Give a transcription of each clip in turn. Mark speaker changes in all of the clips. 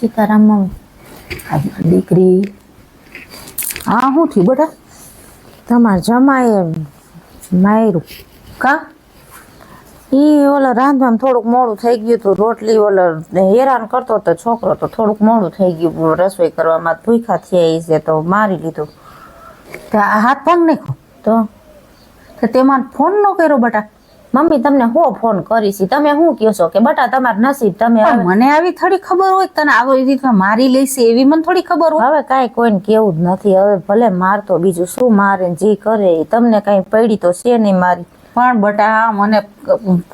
Speaker 1: Sitaram mummy.
Speaker 2: દીકરી હા શું થયું બેટા?
Speaker 1: તમારે જમાય માયરું
Speaker 2: કા
Speaker 1: ઈ ઓલા રાંધવામાં થોડુંક મોડું થઈ ગયું હતું. રોટલી ઓલા હેરાન કરતો હતો છોકરો, તો થોડુંક મોડું થઈ ગયું રસોઈ કરવામાં. ભૂખ્યા થયા છે તો મારી લીધું.
Speaker 2: હાથ ભાંગ નાખ્યો
Speaker 1: તો
Speaker 2: તેમાં ફોન ન કર્યો બેટા?
Speaker 1: મમ્મી તમને હું ફોન કરીશ, તમે શું કહો છો કે બટા તમારું નસીબ. તમે
Speaker 2: મને આવી થોડી ખબર હોય તને આવી રીતના મારી લઈશે એવી મને થોડી ખબર હોય?
Speaker 1: હવે કાંઈ કોઈને કેવું જ નથી. હવે ભલે મારતો, બીજું શું મારે, જે કરે તમને કાંઈ પડી તો છે નહીં મારી.
Speaker 2: પણ બટા મને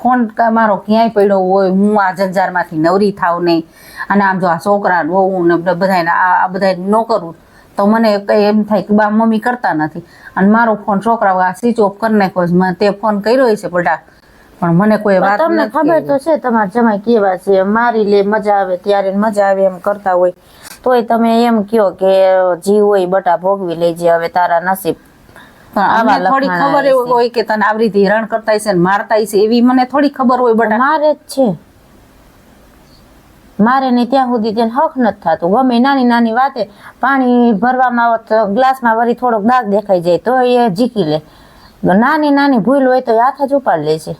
Speaker 2: ફોન મારો ક્યાંય પડ્યો હોય, હું આ જંજારમાંથી નવરી થાવ નહીં, અને આમ જો આ છોકરા વહુ ને બધાને આ બધા ન કરું તો મને એમ થાય કે બા મમ્મી કરતા નથી, અને મારો ફોન છોકરા આ સ્વિચ ઓફ કરી નાખ્યો. તે ફોન કર્યો છે બટા, પણ મને કોઈ વાત
Speaker 1: તમને ખબર તો છે તમારા જમાઈ કેવા છે, મારી લે મજા આવે ત્યારે મજા આવે એમ કરતા હોય. તોય તમે એમ કયો કે જીવ હોય બટા ભોગવી લેજે, હવે તારા નસીબ.
Speaker 2: થોડી ખબર હોય કે તને આવી રીતે હેરાન કરતા છે ને મારતા છે એવી મને થોડી ખબર હોય બટા?
Speaker 1: મારે જ છે, મારે નહીં ત્યાં સુધી તેને હક નથી થતું. ગમે નાની નાની વાતે પાણી ભરવામાં ગ્લાસમાં વળી થોડોક દાગ દેખાઈ જાય તો એ ઝીકી લે. નાની નાની ભૂલ હોય તો હાથ જ ઉપાડ લે છે.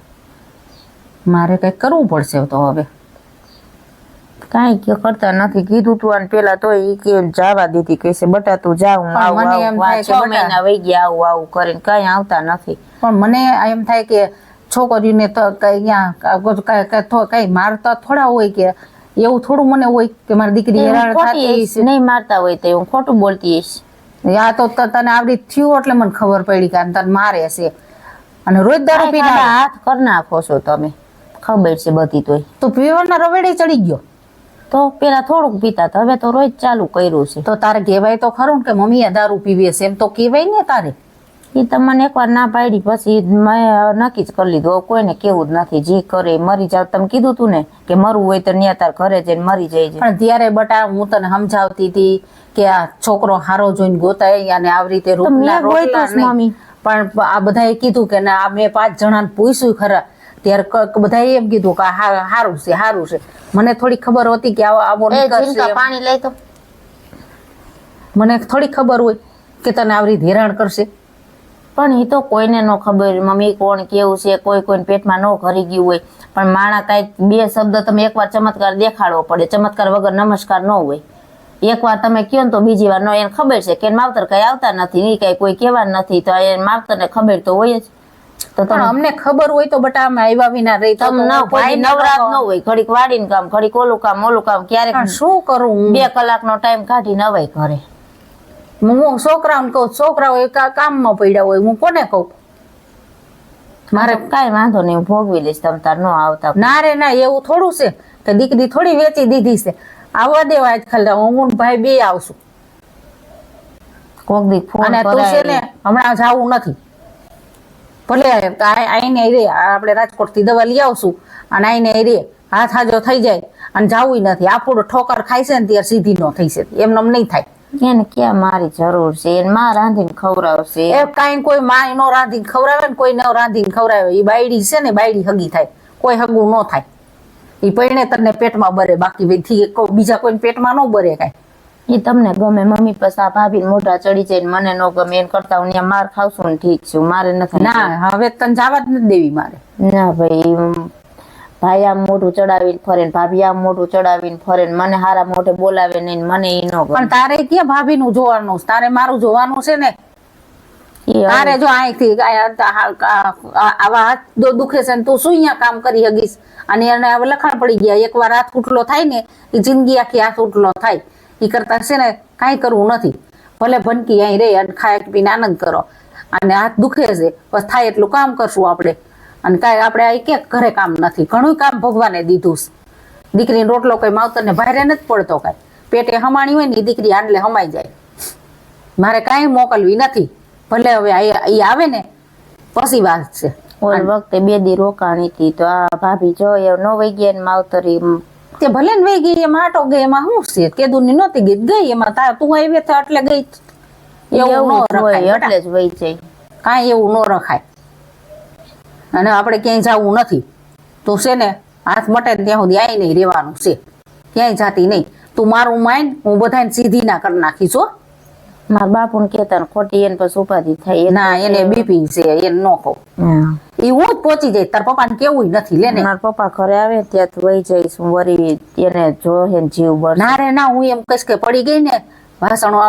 Speaker 2: મારે કઈ કરવું પડશે તો હવે.
Speaker 1: કાંઈ કરતા નથી. કીધું તું આને પેલા તો એ કે જવા દીધી, કહે છે બટા તું જા, હું આવું. મને એમ થાય 6 મહિના વહી ગયા આવું આવું કરીને કઈ આવતા નથી.
Speaker 2: પણ મને એમ થાય કે છોકરીઓને તો કઈ મારતા થોડા હોય કે એવું થોડું મને હોય કે મારી દીકરી હેરાન થતી
Speaker 1: નહીં મારતા હોય તો હું ખોટું બોલતી હઈશ.
Speaker 2: આ તો તને આવડી થયું એટલે મને ખબર પડી કે તને મારે છે, અને રોજ દારૂ પીને
Speaker 1: હાથ કરી નાખો છો તમે, ખબર છે બધી. તોય
Speaker 2: તો પીવાના રવેડે ચડી ગયો
Speaker 1: તો પેલા થોડુંક પીતા, હવે તો રોજ ચાલુ કર્યું છે.
Speaker 2: તો તારે કહેવાય તો ખરું કે મમ્મી આ દારૂ પીવે છે, એમ તો કહેવાય ને તારે.
Speaker 1: એ તમને એકવાર ના પાડી પછી મેં નક્કી જ કરી લીધું કોઈને કેવું જ નથી. જે કરે મરી જાવ. તમે કીધું તું ને કે મરવું હોય તો ન્યા તાર ઘરે જઈને મરી જાય છે.
Speaker 2: પણ ત્યારે બટા હું તને સમજાવતી હતી કે આ છોકરો હારો જોઈને ગોતાય અને આવી રીતે
Speaker 1: મમ્મી.
Speaker 2: પણ આ બધાએ કીધું કે ના, મેં 5 જણાને પૂછ્યું ખરા, ત્યારે બધાએ એમ કીધું કે હારું છે હારું છે. મને થોડી ખબર હતી કે આવો
Speaker 1: પાણી લઈ તો
Speaker 2: મને થોડી ખબર હોય કે તને આવી રીતે હેરાન કરશે.
Speaker 1: પણ એ તો કોઈને ન ખબર મમ્મી કોણ કેવું છે, કોઈ કોઈને પેટમાં ન ઘરી ગયું હોય. પણ માણા કાંઈક 2 શબ્દ તમે એકવાર ચમત્કાર દેખાડવો પડે, ચમત્કાર વગર નમસ્કાર ન હોય. એકવાર તમે કહો ને તો બીજી વાર ન. એને ખબર છે કે માવતર કઈ આવતા નથી, એ કઈ કોઈ કહેવા નથી, તો એ માવતર ને ખબર તો હોય જ.
Speaker 2: તો અમને ખબર હોય તો બટા અમે આવ્યા વિના રહી.
Speaker 1: ભાઈ નવરાત ન હોય, ઘડીક વાડીને કામ, ઘડીક ઓલું કામ. ક્યારેક
Speaker 2: શું કરું?
Speaker 1: 2 કલાકનો ટાઈમ કાઢી નવાય ઘરે.
Speaker 2: હું છોકરાઓને કહું, છોકરાઓ કામમાં પડ્યા હોય, હું કોને કહું?
Speaker 1: મારે કાંઈ વાંધો નહીં, હું ભોગવી લઈશ, તમ તાર ન આવતા.
Speaker 2: ના રે ના, એવું થોડું છે કે દીકરી થોડી વેચી દીધી છે. આવવા દેવા આજ ખાલી હું ભાઈ 2 આવશું.
Speaker 1: કોક દી ફોન
Speaker 2: અને તું છે ને હમણાં જવું નથી. ભલે આઈને રે, આપણે રાજકોટ થી દવા લઈ આવશું, અને આઈને રે હાથ હાજો થઈ જાય અને જવું નથી. આપણું ઠોકર ખાય છે ને ત્યારે સીધી ન થઈ છે, એમને નહીં થાય.
Speaker 1: એને ક્યાં મારી જરૂર છે? એને માં રાંધીને ખવડાવશે.
Speaker 2: એ કાંઈ કોઈ માં નો રાંધીને ખવડાવે ને કોઈ ન રાંધીને ખવડાવે. એ બાયડી છે ને, બાયડી હગી થાય, કોઈ હગું ન થાય. એ પૈણે તને પેટમાં બરે, બાકી બીજા કોઈ પેટમાં ન બરે કાંઈ.
Speaker 1: એ તમને ગમે મમ્મી, પછી આ ભાભી મોઢા ચડી જાય ને મને ન ગમે. એને કરતા હું ત્યાં માર ખાવશું ને ઠીક છે, મારે નથી.
Speaker 2: ના, હવે તને જવા જ નથી દેવી મારે.
Speaker 1: ના ભાઈ, ભાઈ આમ મોઢું ચડાવીને ફરે ને ભાભી આમ મોઢું ચડાવીને ફરે ને મને હારા મોઢે બોલાવે નહીં, મને એ ન ગમે.
Speaker 2: પણ તારે ક્યાં ભાભી નું જોવાનું? તારે મારું જોવાનું છે ને. તારે જો અહીંથી આવા હાથ દુખે છે ને તું શું અહીંયા કામ કરી હગીશ? અને એને હવે લખાણ પડી ગયા, એકવાર હાથ ઉઠલો થાય ને એ જિંદગી આખી હાથ ઉઠલો થાય. એ કરતા છે ને કાંઈ કરવું નથી. ભલે ભનકી અહીં રહે અને ખાય પીને આનંદ કરો, અને હાથ દુખે છે બસ થાય એટલું કામ કરશું આપણે. અને કાંઈ આપણે આ ક્યાંક ઘરે કામ નથી, ઘણું કામ ભગવાને દીધું છે. દીકરીનો રોટલો કોઈ માવતરને ભારે નથી પડતો. કાંઈ પેટે હમાણી હોય ને એ દીકરી આંડલે હમાઈ જાય. મારે કાંઈ મોકલવી નથી. ભલે હવે એ આવે ને પછી વાત છે.
Speaker 1: ઓલ વખતે 2 દી રોકાણી હતી તો આ ભાભી જો ન વહી ગયા ને માવતરી
Speaker 2: તે ભલે ને વહી ગઈ, એમાં આટો ગઈ, એમાં શું છે? કેદુની નહોતી ગઈ એમાં તું આવી એટલે ગઈ. એવું ન રખાય,
Speaker 1: એટલે જ વહી જાય.
Speaker 2: કાંઈ એવું ન રખાય. અને આપણે ક્યાંય જવું નથી તો છે ને, હાથ મટે ને ત્યાં સુધી આઈ નહીં રહેવાનું છે, ક્યાંય જાતી નહીં. તું મારું માન હું બધાને સીધી ના કરી નાખીશ હો.
Speaker 1: મારા બાપુને કહેતા ને ખોટી એને પછી ઉપાધિ થાય
Speaker 2: ના એને બીપી છે એને ન કહું. એ હું જ પહોંચી જાય તાર પપ્પાને કેવું નથી લે ને.
Speaker 1: મારા પપ્પા ઘરે આવે ત્યાં તો વહી જઈશ હું વરી એને જોહે ને જીવ બળ.
Speaker 2: ના રે ના હું એમ કહીશ કે પડી ગઈ ને વાસણો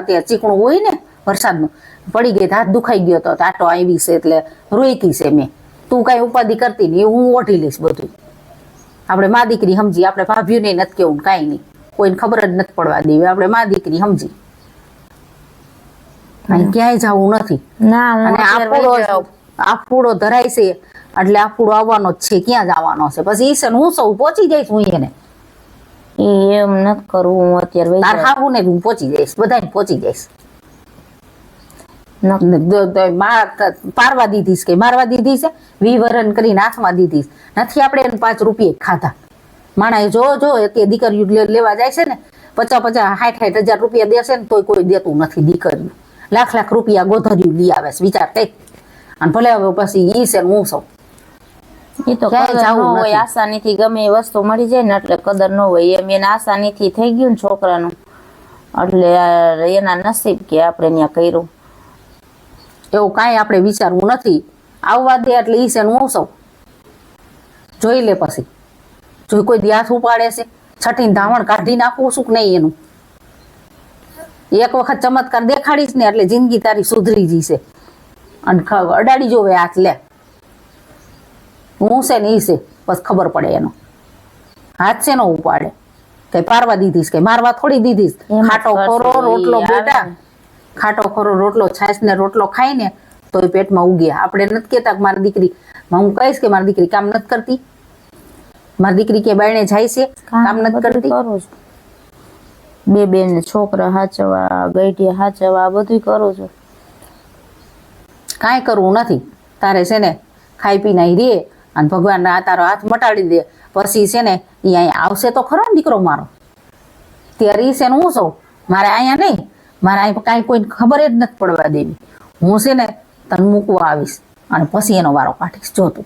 Speaker 2: ત્યાં ચીકણું હોય ને વરસાદનું પડી ગઈ હાથ દુખાઈ ગયો તો આટો આવી છે એટલે રોઈકી છે મેં. તું કઈ ઉપાધિ કરતી નહીં હું ઓઢી લઈશ બધું. આપણે મા દીકરી સમજી આપણે ભાભીઓને નથી કેવું કાંઈ નહીં કોઈને ખબર જ નથી પડવા દેવી આપણે મા દીકરી સમજી ક્યાંય જવું નથી.
Speaker 1: ના હું
Speaker 2: અને
Speaker 1: અત્યારે વહી જાઉં.
Speaker 2: આફુડો ધરાય છે એટલે આફુડો આવવાનો જ છે ક્યાં જવાનો છે પછી ઈ છે ને હું સૌ પહોંચી જઈશ હું એને
Speaker 1: એમ નથી કરવું હું અત્યારે વહી
Speaker 2: તાર
Speaker 1: જાઉં.
Speaker 2: હાવું ને હું પહોંચી જઈશ બધાને પહોંચી જઈશ. પારવા દીધીશ કે મારવા દીધી છે વિવરણ કરીને હાથમાં દીધીશ નથી આપણે એને 5 રૂપિયા ખાધા. માણા જો તે દીકરીઓ લેવા જાય છે ને 50-50 60,000 રૂપિયા દેશે ને તોય કોઈ દેતું નથી. દીકરીઓ લાખ રૂપિયા ગોધર્યું લઈ આવે છે વિચાર કઈ. અને ભલે હવે પછી ઈ છે હું સૌ
Speaker 1: એ તો
Speaker 2: ક્યાંય
Speaker 1: કદર ન
Speaker 2: જાવું નથી.
Speaker 1: હોય આસાનીથી ગમે એ વસ્તુ મળી જાય ને એટલે કદર ન હોય એમ એને આસાનીથી થઈ ગયું ને છોકરાનું એટલે એના નસીબ કે આપણે ત્યાં કર્યું.
Speaker 2: એવું કાંઈ આપણે વિચારવું નથી. આવવા દે એટલે ઈ છે હું સૌ જોઈ લે પછી જોઈ કોઈ ધ્યાસ ઉપાડે છે છઠ્ઠીને ધાવણ કાઢી નાખવું શું કે નહીં એનું. એક વખત ચમત્કાર દેખાડીશ ને એટલે જિંદગી તારી સુધરી જશે. અને અડાડી જોવે હાથ લે હું છે ને ઈ છે બસ ખબર પડે એનો હાથ છે નો ઉપાડે કઈ પારવા દીધીશ કઈ મારવા થોડી દીધીશ.
Speaker 1: એમ જ
Speaker 2: ખાટો
Speaker 1: કરશું
Speaker 2: ખોરો
Speaker 1: ઈ
Speaker 2: રોટલો
Speaker 1: આવે
Speaker 2: બેટા
Speaker 1: ને.
Speaker 2: ખાટો ખોરો રોટલો છાશ ને રોટલો ખાય ને તો એ પેટમાં ઉગે. આપણે નથી કેતા કે મારી દીકરી હું કહીશ કે મારી દીકરી કામ નથી કરતી મારી દીકરી કે બાયણે જાય છે કામ નથી
Speaker 1: બધું
Speaker 2: કરતી.
Speaker 1: કરું છું. બે બેન છોકરા હાચવા ગઈઢિયા હાચવા બધું કરું છું.
Speaker 2: કાંઈ કરવું નથી. તારે છે ને ખાઈ પીને અહીં રે અને ભગવાન આ તારો હાથ મટાડી દે પછી છે ને એ અહીંયા આવશે તો ખરો ને દીકરો મારો. ત્યારે ઈ છે ને હું સૌ મારે અહીંયા નહીં મારે અહીં કાંઈ કોઈને ખબર જ નથી પડવા દેવી. હું છે ને તને મૂકવા આવીશ અને પછી એનો વારો કાઢીશ જોતું.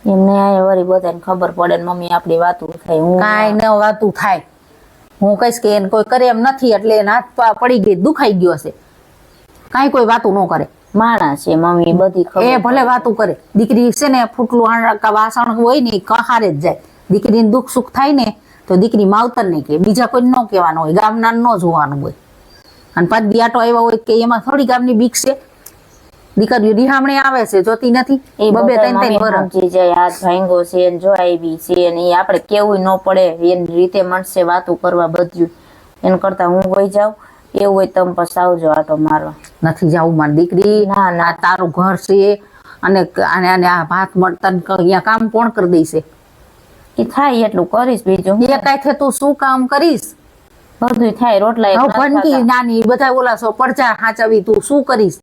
Speaker 1: એમને આ વળી બધાને ખબર પડે ને મમ્મી આપણી વાતું થાય હું
Speaker 2: કાંઈ ન વાતું થાય. હું કહીશ કે એને કોઈ કરે એમ નથી એટલે એને હાથ પડી ગઈ દુખાઈ ગયો હશે કાંઈ કોઈ વાતું ન કરે.
Speaker 1: માણસ છે મમ્મી બધી ખબર
Speaker 2: એ ભલે વાતું કરે. દીકરી છે ને ફૂટલું વાસણ હોય ને કહારે જ જાય. દીકરીને દુઃખ સુખ થાય ને તો દીકરી માવતર ને કે બીજા કોઈ ન કહેવાનું હોય ગામના ન જોવાનું હોય. અને પાંચ દિયાટો આવ્યા હોય કે એમાં થોડી ગામની બીક છે. દીકરીઓ રિહામણે આવે છે જોતી નથી
Speaker 1: એ
Speaker 2: બબે
Speaker 1: બધાય
Speaker 2: ત્રણ ત્રણ
Speaker 1: મમ્મી
Speaker 2: વરસ.
Speaker 1: સમજી જાય હાથ ભાંગો છે ને જો આવી છે ને એ આપણે કેવું ન પડે એની રીતે મળશે વાતું કરવા બધું એના કરતા હું વહી જાઉં એવું હોય તમે પછી આવજો આટો મારવા.
Speaker 2: નથી જાવું મારી દીકરી
Speaker 1: ના, ના.
Speaker 2: આ તારું ઘર છે અને આ ભાત મળતન અહીંયા કામ કોણ કરી દેશે.
Speaker 1: એ થાય એટલું કરીશ બીજું
Speaker 2: એ કાંઈ તું શું કામ કરીશ.
Speaker 1: બધું થાય રોટલા એક
Speaker 2: હવે
Speaker 1: નથી
Speaker 2: ભણકી
Speaker 1: ખાતા.
Speaker 2: નાની બધા ઓલા સો પડચા હાચવી તું શું કરીશ.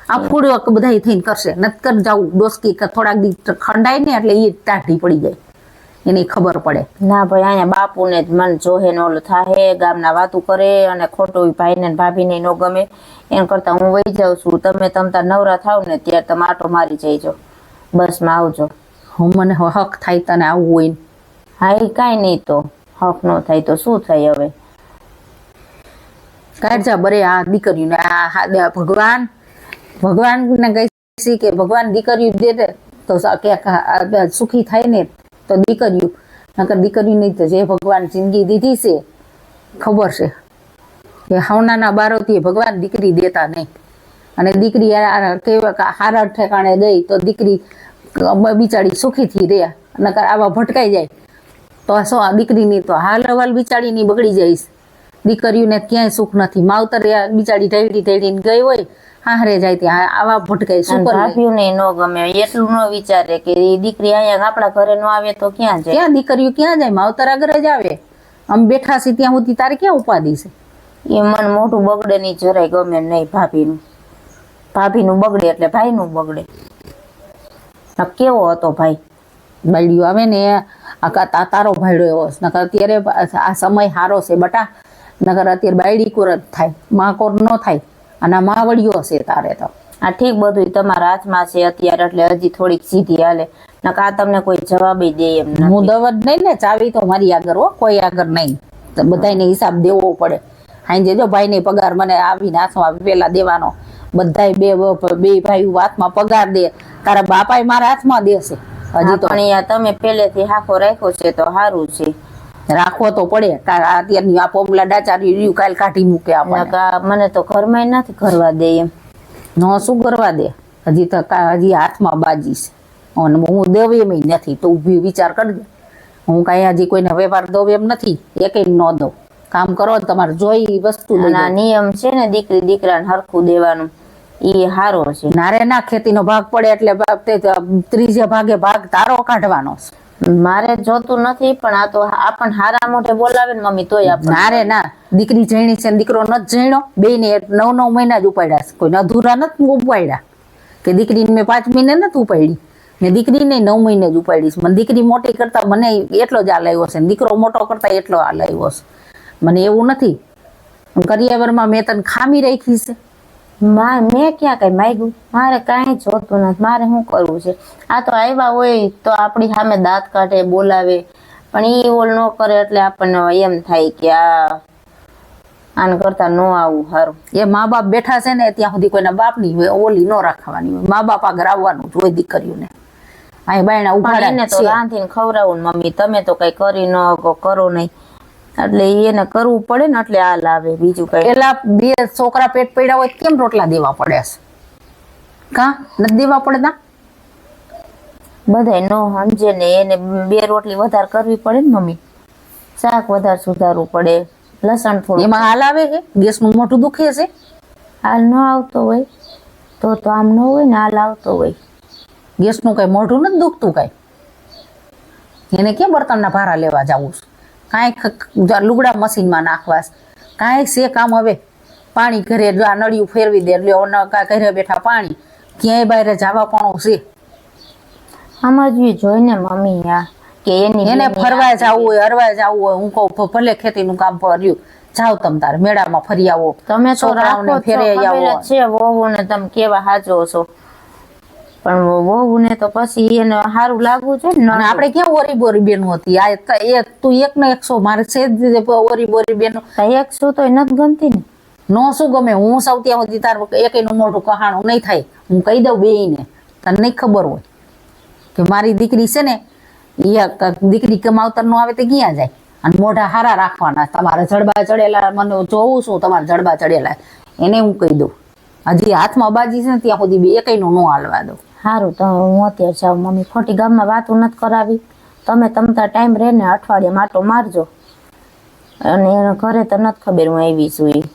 Speaker 2: આ ફૂડ બધા થઈને કરશે નથી કર જાવું ડોસકી કે થોડાક દી ખંડાય ને એટલે એ ટાઢી પડી જાય એને ખબર પડે.
Speaker 1: ના ભાઈ અહીંયા બાપુને જ મન જોહે ને ઓલું થાહે ગામના વાતું કરે અને ખોટું ભાઈને ને ભાભીને ન ગમે એના કરતા હું વહી જાઉં છું. તમે તાર નવરા થાવ ને ત્યારે તમે આટો મારી જઈજો બસમાં આવજો.
Speaker 2: હું મને હક થાય તને આવું હોય ને.
Speaker 1: હા એ કાંઈ નહીં તો હક ન થાય તો શું થાય હવે.
Speaker 2: કાઢજા બરે આ દીકરીઓને ભગવાન ને કહીશ કે ભગવાન દીકરીઓ દે દે તો કે સુખી થાય ને તો દીકરીઓ નકર દીકરીઓ નહીં તો જે ભગવાન જિંદગી દીધી છે ખબર છે કે હવનાના બારોથી ભગવાન દીકરી દેતા નહીં. અને દીકરી કેવા હારા ઠેકાણે ગઈ તો દીકરી બિચારી સુખીથી રહે નકર આવા ભટકાઈ જાય તો શું આ દીકરીની તો હાલ હવાલ બિચારીની બગડી જઈશ. દીકરીઓને ક્યાંય સુખ નથી. માવતર બિચારી ઢળી ગઈ હોય હારે જાય ત્યાં આવા ભટકાય શું કરે.
Speaker 1: ભાભીઓને ન ગમે એટલું ન વિચારે કે ઈ દીકરી અહીંયા આપણા ઘરે ન આવે તો ક્યાં જાય.
Speaker 2: ક્યાં દીકરીઓ ક્યાં જાય માવતર આગળ જ આવે. આમ બેઠા છે ત્યાં સુધી તારે ક્યાં ઉપાધિ છે.
Speaker 1: એ મન મોઢું બગડે નહીં જરાય ગમે નહીં ભાભીનું બગડે એટલે ભાઈનું બગડે. આ કેવો હતો ભાઈ
Speaker 2: બાયડીઓ આવે ને આ તારો ભાઈડો એવો છે. નકર અત્યારે આ સમય સારો છે બટા નકર અત્યારે બાયડી કોર જ થાય માં કોર ન થાય અને આ માવડીઓ છે તારે તો.
Speaker 1: આ ઠીક બધું તમારા હાથમાં છે અત્યારે એટલે હજી થોડીક સીધી હાલે નકર આ તમને કોઈ જવાબ દે એમ નથી.
Speaker 2: હું દવત નહીં ને ચાવી તો મારી આગળ હો કોઈ આગળ નહીં. તો બધાને હિસાબ દેવો પડે. હાંજે જો ભાઈને પગાર મને આવીને હાથમાં પેલા દેવાનો, બધાય બે ભાઈ હાથમાં પગાર દે, તારા બાપાએ મારા હાથમાં દેશે હજી તો.
Speaker 1: પણ અહીંયા તમે પહેલેથી હાખો રાખ્યો છે તો સારું છે.
Speaker 2: રાખવો તો પડે, તારા અત્યારની આ પોપલા ડાચારી રહ્યું કાલ કાઢી મૂકે આપણને.
Speaker 1: નકા મને તો ઘરમાં નથી કરવા દે એમ.
Speaker 2: ન શું કરવા દે, હજી તો હજી હાથમાં બાજી છે અને હું દેવ એમ નથી. તો ઊભી વિચાર કરજે, હું કાંઈ હજી કોઈને વ્યવહાર દઉં એમ નથી, એકેય ન દઉં. કામ કરો તમારે જોઈ વસ્તુ દઈ
Speaker 1: આ
Speaker 2: દઉં.
Speaker 1: નિયમ છે ને દીકરી દીકરાને હરખું દેવાનું, ઈ હારો છે.
Speaker 2: નારે ના ખેતીનો ભાગ પડે એટલે ત્રીજે ભાગે ભાગ તારો કાઢવાનો છે.
Speaker 1: મારે જોતું નથી, પણ આ તો આપણ હારા મોઢે બોલાવે ને મમ્મી તોય આપણે.
Speaker 2: નારે ના, દીકરી જઈણી છે ને દીકરો નથી જઈણો, બેયને 9 મહિના જ ઉપાડ્યા છે. કોઈ અધૂરા નથી ઉપાડ્યા, કે દીકરીને મેં 5 મહિને નથી ઉપાડી, મેં દીકરીને 9 મહિને જ ઉપાડી છે. મને દીકરી મોટી કરતા મને એટલો જ હાલ આવ્યો છે, દીકરો મોટો કરતા એટલો હાલ આવ્યો છે. મને એવું નથી કરિયાવરમાં મેં તને ખામી રાખી છે.
Speaker 1: મેં ક્યાં કઈ માંગ્યું? મારે કાંઈ જોતું નથી. મારે શું કરવું છે? આ તો આવ્યા હોય તો આપણી સામે દાંત કાઢે બોલાવે, પણ ઈ ઓલ ન કરે એટલે આપણને એમ થાય કે આને કરતા ન આવું સારું.
Speaker 2: એ મા બાપ બેઠા છે ને ત્યાં સુધી કોઈના બાપની હોય ઓલી ન રાખવાની હોય. મા બાપ આગળ આવવાનું જ હોય દીકરીઓને. અહીં બાયણા ઉઘાડા
Speaker 1: એને તો રાંધીને ખવડાવું ને મમ્મી, તમે તો કઈ કરી ન કરો નહીં, એટલે એને કરવું પડે ને એટલે આ લાવે. બીજું કઈ
Speaker 2: પેલા 2 છોકરા પેટ પડ્યા હોય કેમ રોટલા દેવા પડે છે? કા નથી દેવા પડતા?
Speaker 1: બધાય નો સમજે ને, એને 2 રોટલી વધારે કરવી પડે ને મમ્મી, શાક વધારે સુધારવું પડે, લસણ થોડું.
Speaker 2: એમાં હાલ આવે છે? ગેસનું મોઢું દુખે છે?
Speaker 1: હાલ ન આવતો હોય તો આમ ન હોય ને, હાલ આવતો હોય.
Speaker 2: ગેસનું કઈ મોઢું નથી દુખતું કાંઈ? એને કેમ બર્તનના ભારા લેવા જવું છે? કાંઈ લુગડા મશીનમાં નાખવા છે? કાંઈ છે કામ? હવે પાણી ઘરે જો આ નળિયું ફેરવી દે એટલે ઘરે બેઠા પાણી, ક્યાંય બહાર જવા પણ છે?
Speaker 1: સમજવી જોઈને મમ્મી આ કે
Speaker 2: એને ફરવા જવું હોય, હરવા જવું હોય, હું કહું ભલે ખેતીનું કામ કર્યું, જાઓ તમ તારે મેળામાં ફરી આવો,
Speaker 1: તમે તો
Speaker 2: છોકરાઓને ફેરે આવો.
Speaker 1: છે વહુને તમે કેવા હાજો છો, પણ વહુને તો પછી એને સારું લાગવું છે ને.
Speaker 2: આપણે ક્યાં ઓરી બોરી બેનું હતી? તું એક ને 100 મારે છે ઓરી બોરી બેનું.
Speaker 1: 100 તો નથી ગમતી ને.
Speaker 2: નો શું ગમે? હું સૌ ત્યાં સુધી તાર એકેયનું મોઢું કહાણું નહીં થાય. હું કહી દઉં બેયને, તને નહીં ખબર હોય કે મારી દીકરી છે ને દીકરી કમાવતર નો આવે તો ક્યાં જાય? અને મોઢા હારા રાખવાના. તમારે જડબા ચડેલા મને જોવું છું, તમારે જડબા ચડેલા એને હું કહી દઉં. હજી હાથમાં બાજી છે ને ત્યાં સુધી એકેયનું ન હાલવા દઉં.
Speaker 1: સારું તો હું અત્યારે જાઉં મમ્મી, ખોટી ગામમાં વાતો નથી કરાવી. તમે તમતા ટાઈમ રહે ને અઠવાડિયે માટો મારજો, અને એના ઘરે તો નથી ખબર હું આવી છું ઈ.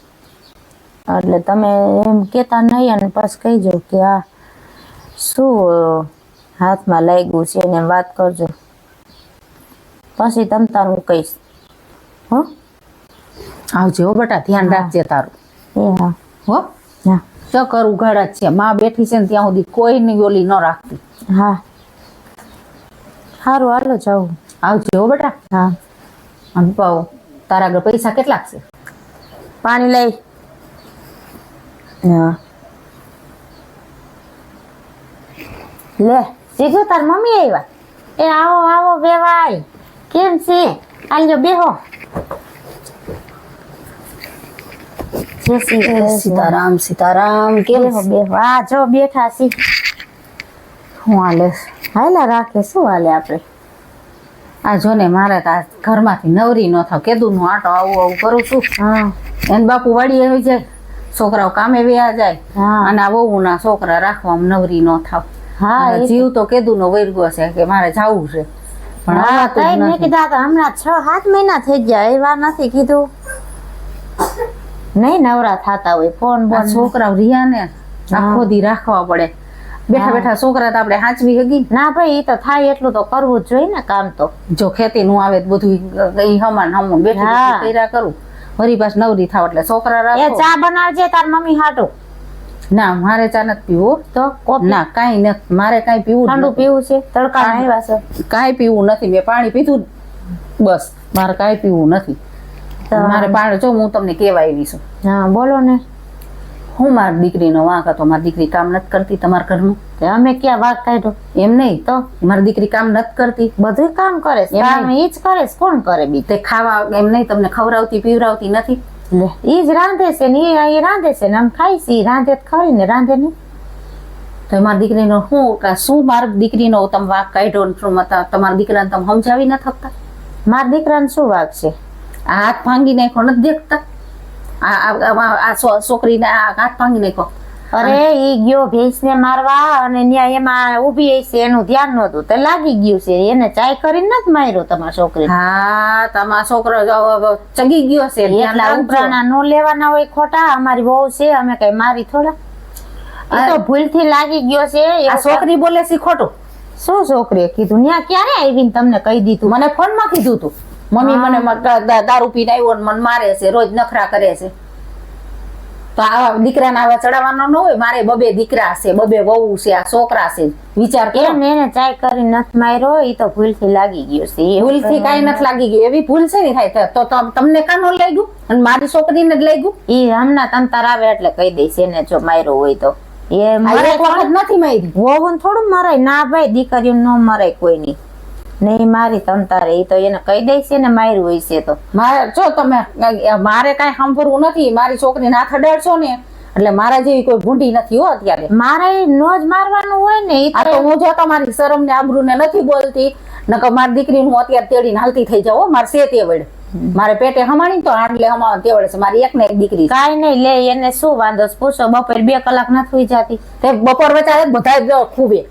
Speaker 1: એટલે તમે એમ કહેતા નહીં અને પછી કહીજો કે આ શું હાથમાં લાગ્યું છે ને વાત કરજો. પછી તમતા હું કહીશ. હો
Speaker 2: આવજે હો બેટા, ધ્યાન રાખજે તારું.
Speaker 1: એ હા
Speaker 2: હો
Speaker 1: હા
Speaker 2: ચકર ઉઘાડા જ છે. માં બેઠી છે ને ત્યાં સુધી કોઈની ઓલી ન રાખતી.
Speaker 1: હા સારું હાલો જાઉં.
Speaker 2: આવજે હો બેટા.
Speaker 1: હા
Speaker 2: અને પાવ તારા આગળ પૈસા કેટલાક છે?
Speaker 1: પાણી લઈ. હા લે સીધું તાર મમ્મી આવ્યા. એ આવો આવો બેવાય, કેમ છે? આલજો બેહો.
Speaker 2: સીતારામ સીતારામ. કેમ
Speaker 1: બેહો બેહો. આ જો બેઠા છી.
Speaker 2: હું હાલે?
Speaker 1: હાલા રાખે શું હાલે આપણે.
Speaker 2: આ જો ને મારે તો ઘરમાંથી નવરી ન થાવ, કેદું નું આટો આવું કરું છું.
Speaker 1: હા
Speaker 2: એને બાપુ વાડી આવી જાય, છોકરાઓ કામે વ્યા જાય,
Speaker 1: હા
Speaker 2: અને આ વહુના છોકરા રાખવામાં નવરી ન થાવ.
Speaker 1: હા
Speaker 2: જીવ તો કેદું નો વૈરગો છે કે મારે જવું છે, પણ
Speaker 1: હા
Speaker 2: આવાતું
Speaker 1: કઈ
Speaker 2: જ
Speaker 1: મેં
Speaker 2: નથી.
Speaker 1: કીધા હતા હમણાં 6-7 મહિના થઈ ગયા, એ વાર નથી કીધું. નહીં નવરા થતા હોય, ફોન
Speaker 2: આ
Speaker 1: બોન.
Speaker 2: છોકરાઓ રહ્યા ને આખો દી રાખવા પડે. બેઠા બેઠા છોકરા તો આપણે હાચવી હગી.
Speaker 1: ના ભાઈ એ તો થાય એટલું તો કરવું જ જોઈએ ને કામ તો.
Speaker 2: જો ખેતી નું આવે તો બધું હમાન હમું બેઠી
Speaker 1: હા.
Speaker 2: બેઠી કર્યા કરું. વળી પાછ નવરી થાવ એટલે છોકરા
Speaker 1: એ
Speaker 2: રાખો.
Speaker 1: ચા બનાવજે તાર મમ્મી હાટું.
Speaker 2: ના મારે ચા નથી પીવું.
Speaker 1: તો કોફી
Speaker 2: ના કાંઈ નથી, મારે કાંઈ પીવું જ
Speaker 1: ઠંડુ
Speaker 2: નથી.
Speaker 1: પીવું છે? તડકા આવ્યા છે.
Speaker 2: કાંઈ પીવું નથી. મેં પાણી પીધું બસ, મારે કાંઈ પીવું નથી.
Speaker 1: તો
Speaker 2: મારે પાણી જો હું તમને કેવા આવી છું.
Speaker 1: હા બોલો ને.
Speaker 2: હું મારી દીકરીનો વાંક હતો, મારી દીકરી કામ નથી કરતી તમારા ઘરનું?
Speaker 1: તે અમે ક્યાં વાગ કાઢ્યો?
Speaker 2: એમ નહીં તો મારી દીકરી કામ નથી કરતી?
Speaker 1: બધું કામ કરે છે, કામ ઈ જ કરે છે, કોણ કરે બી?
Speaker 2: તે ખાવા એમ નહીં તમને ખવડાવતી પીવડાવતી નથી?
Speaker 1: લે ઈ જ રાંધે છે ને ઈ રાંધે છે ને આમ ખાઈ છે, ઈ રાંધે તો ખરી ને રાંધે નહીં.
Speaker 2: તો મારી દીકરીનો શું મારી દીકરીનો તમે વાંક કાઢ્યો ને શું તમારા દીકરાને તમે સમજાવી ન થકતા?
Speaker 1: મારા દીકરાને શું વાગ છે?
Speaker 2: આ હાથ ભાંગી નાખો નથી દેખતા? આ છોકરીને આ હાથ ભાંગી નાખો.
Speaker 1: અરે ઈ ગયો ભેંસને મારવા અને ન્યા એમાં ઊભી છે, એનું ધ્યાન નહોતું તે લાગી ગયું છે, એને ચાય કરીને નથી માર્યો તમારા છોકરી.
Speaker 2: હા તમારો છોકરો ચગી ગયો છે.
Speaker 1: એટલા ઉપરાણા નો લેવાના હોય ખોટા. અમારી વહુ છે, અમે કઈ મારી થોડા. એ તો ભૂલથી લાગી ગયો છે.
Speaker 2: આ છોકરી બોલે છે ખોટું?
Speaker 1: શું છોકરીએ કીધું? ન્યા ક્યારે આવીને તમને કહી દીધું?
Speaker 2: મને ફોન માં કીધું તું મમ્મી મને દારૂ પીને આવ્યો ને મને મારે છે, રોજ નખરા કરે છે. તો આવા દીકરાને આવા ચડાવવાનો ન હોય. મારે બબે દીકરા છે, બબે વહુ છે, આ છોકરા છે. વિચાર કરો.
Speaker 1: એને ચાય કરીને નથી માર્યો, એ તો ભૂલથી લાગી ગયો છે.
Speaker 2: ભૂલથી કઈ નથી લાગી ગયું. એવી ભૂલ છે ને થાય તો તમને કાં ન લાગ્યું? અને મારી છોકરીને જ લાગ્યું?
Speaker 1: એ હમણાં તમતાર આવે એટલે કહી દઈશ એને જો માર્યો હોય તો. એ
Speaker 2: એક વખત નથી મારી.
Speaker 1: વહુ થોડું મરાય? ના ભાઈ, દીકરીઓ ન મરાય કોઈની. નહીં મારી તમતારે, એ તો એને કહી દઈશ ને માર્યું હોય છે તો.
Speaker 2: મારે જો તમે મારે કઈ સાંભળવું નથી. મારી છોકરીને હાથ અડાડશો ને એટલે મારા જેવી કોઈ ભૂંડી નથી હો અત્યારે.
Speaker 1: મારે નો જ મારવાનું હોય ને.
Speaker 2: આ તો હું જો તમારી શરમ ને આબરૂ ને નથી બોલતી, નકર મારી દીકરી હું અત્યારે તેડીને હાલતી થઈ જાવ. મારે છે તેવડ, મારે પેટે હમાણી તો આટલે હમાવા તેવડે છે. મારી એક ને એક દીકરી.
Speaker 1: કાઈ નહીં, લે એને શું વાંધો છે? પૂછો બપોર 2 કલાક નથી હોઈ જતી?
Speaker 2: તે બપોર વચ્ચે બધા ખૂબે.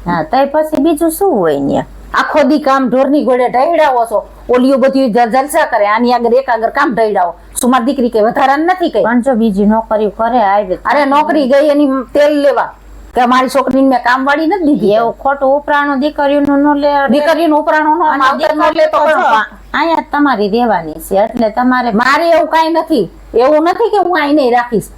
Speaker 1: હા તો પછી બીજું શું હોય ને?
Speaker 2: આખો દી કામ ઢોરની ઘોડે ઢળાવો છો. ઓલીઓ બધી જલસા કરે, આની આગળ એક આગળ કામ ઢળાવો. શું મારી દીકરી કઈ વધારાની નથી કઈ?
Speaker 1: પણ જો બીજી નોકરી કરે આવે.
Speaker 2: અરે નોકરી ગઈ એની તેલ લેવા કે મારી છોકરીને મેં કામ વાળી નથી દીધી.
Speaker 1: એવું ખોટું ઉપરાણું દીકરીઓનું નો લે.
Speaker 2: દીકરીનું ઉપરાણું નો માવતર નો લે તો
Speaker 1: અહીંયા તમારી દેવાની છે એટલે તમારે.
Speaker 2: મારે એવું કઈ નથી. એવું નથી કે હું અહીં નહીં રાખીશ.